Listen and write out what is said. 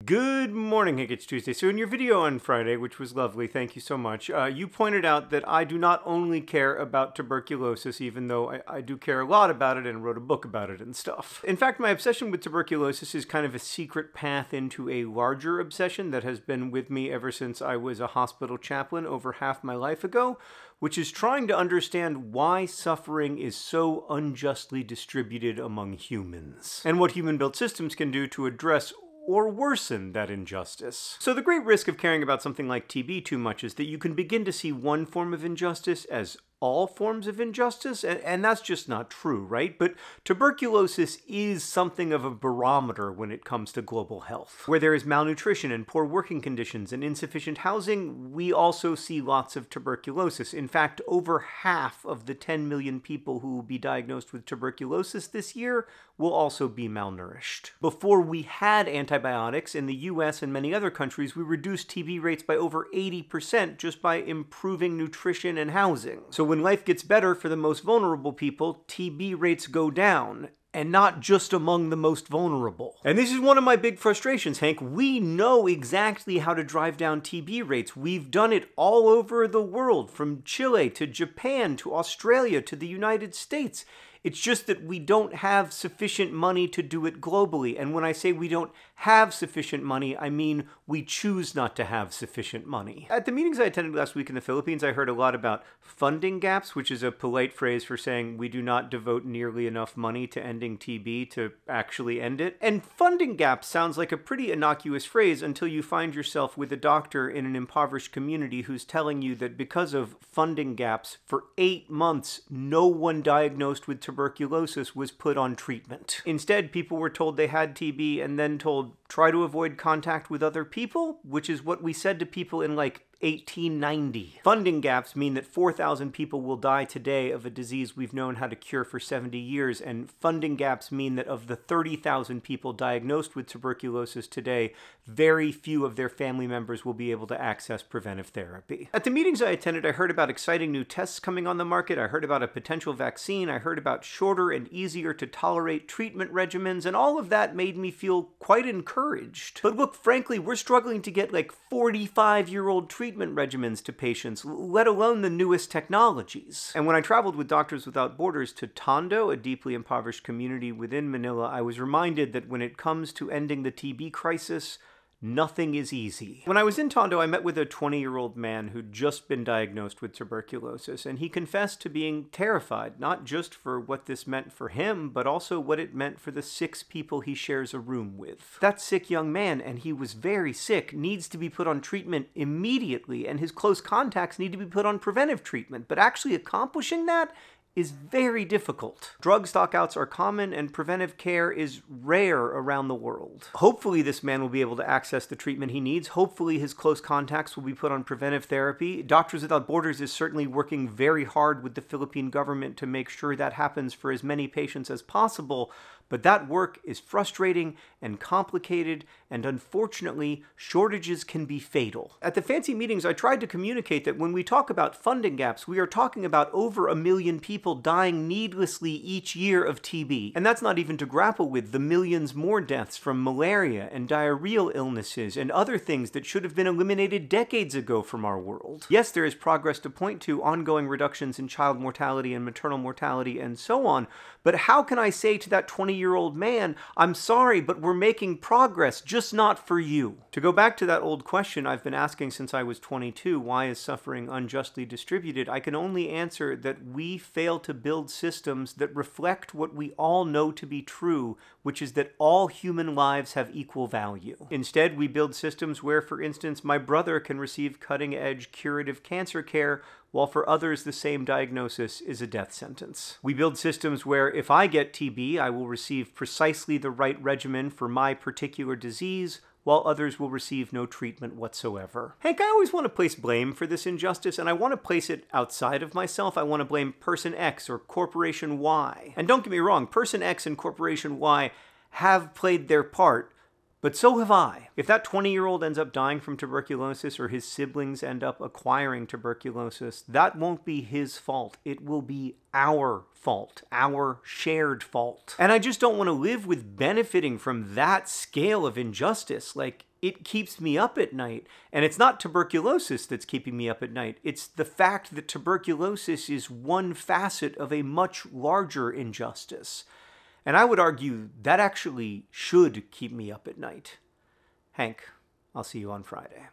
Good morning, Hank. It's Tuesday. So in your video on Friday, which was lovely, thank you so much, you pointed out that I do not only care about tuberculosis, even though I do care a lot about it and wrote a book about it and stuff. In fact, my obsession with tuberculosis is kind of a secret path into a larger obsession that has been with me ever since I was a hospital chaplain over half my life ago, which is trying to understand why suffering is so unjustly distributed among humans, and what human-built systems can do to address or worsen that injustice. So the great risk of caring about something like TB too much is that you can begin to see one form of injustice as all forms of injustice, and that's just not true, right? But tuberculosis is something of a barometer when it comes to global health. Where there is malnutrition and poor working conditions and insufficient housing, we also see lots of tuberculosis. In fact, over half of the 10 million people who will be diagnosed with tuberculosis this year will also be malnourished. Before we had antibiotics in the US and many other countries, we reduced TB rates by over 80% just by improving nutrition and housing. So when life gets better for the most vulnerable people, TB rates go down, and not just among the most vulnerable. And this is one of my big frustrations, Hank. We know exactly how to drive down TB rates. We've done it all over the world, from Chile to Japan to Australia to the United States. It's just that we don't have sufficient money to do it globally. And when I say we don't have sufficient money, I mean we choose not to have sufficient money. At the meetings I attended last week in the Philippines, I heard a lot about funding gaps, which is a polite phrase for saying we do not devote nearly enough money to ending TB to actually end it. And funding gaps sounds like a pretty innocuous phrase until you find yourself with a doctor in an impoverished community who's telling you that because of funding gaps, for 8 months, no one diagnosed with tuberculosis was put on treatment. Instead, people were told they had TB and then told, try to avoid contact with other people, which is what we said to people in like 1890. Funding gaps mean that 4,000 people will die today of a disease we've known how to cure for 70 years, and funding gaps mean that of the 30,000 people diagnosed with tuberculosis today, very few of their family members will be able to access preventive therapy. At the meetings I attended, I heard about exciting new tests coming on the market, I heard about a potential vaccine, I heard about shorter and easier to tolerate treatment regimens, and all of that made me feel quite encouraged. But look, frankly, we're struggling to get like 45-year-old treatment regimens to patients, let alone the newest technologies. And when I traveled with Doctors Without Borders to Tondo, a deeply impoverished community within Manila, I was reminded that when it comes to ending the TB crisis, nothing is easy. When I was in Tondo, I met with a 20-year-old man who'd just been diagnosed with tuberculosis, and he confessed to being terrified, not just for what this meant for him, but also what it meant for the 6 people he shares a room with. That sick young man, and he was very sick, needs to be put on treatment immediately, and his close contacts need to be put on preventive treatment, but actually accomplishing that is very difficult. Drug stockouts are common and preventive care is rare around the world. Hopefully this man will be able to access the treatment he needs. Hopefully his close contacts will be put on preventive therapy. Doctors Without Borders is certainly working very hard with the Philippine government to make sure that happens for as many patients as possible, but that work is frustrating and complicated, and unfortunately, shortages can be fatal. At the fancy meetings, I tried to communicate that when we talk about funding gaps, we are talking about over 1 million people dying needlessly each year of TB. And that's not even to grapple with the millions more deaths from malaria and diarrheal illnesses and other things that should have been eliminated decades ago from our world. Yes, there is progress to point to, ongoing reductions in child mortality and maternal mortality and so on, but how can I say to that 20-year-old man, I'm sorry, but we're making progress, just not for you? To go back to that old question I've been asking since I was 22, why is suffering unjustly distributed? I can only answer that we fail to build systems that reflect what we all know to be true, which is that all human lives have equal value. Instead, we build systems where, for instance, my brother can receive cutting-edge curative cancer care, while for others the same diagnosis is a death sentence. We build systems where if I get TB, I will receive precisely the right regimen for my particular disease, while others will receive no treatment whatsoever. Hank, I always want to place blame for this injustice, and I want to place it outside of myself. I want to blame Person X or Corporation Y. And don't get me wrong, Person X and Corporation Y have played their part, But so have I. If that 20-year-old ends up dying from tuberculosis or his siblings end up acquiring tuberculosis, that won't be his fault. It will be our fault, our shared fault. And I just don't want to live with benefiting from that scale of injustice. Like, it keeps me up at night. And it's not tuberculosis that's keeping me up at night. It's the fact that tuberculosis is one facet of a much larger injustice. And I would argue that actually should keep me up at night. Hank, I'll see you on Friday.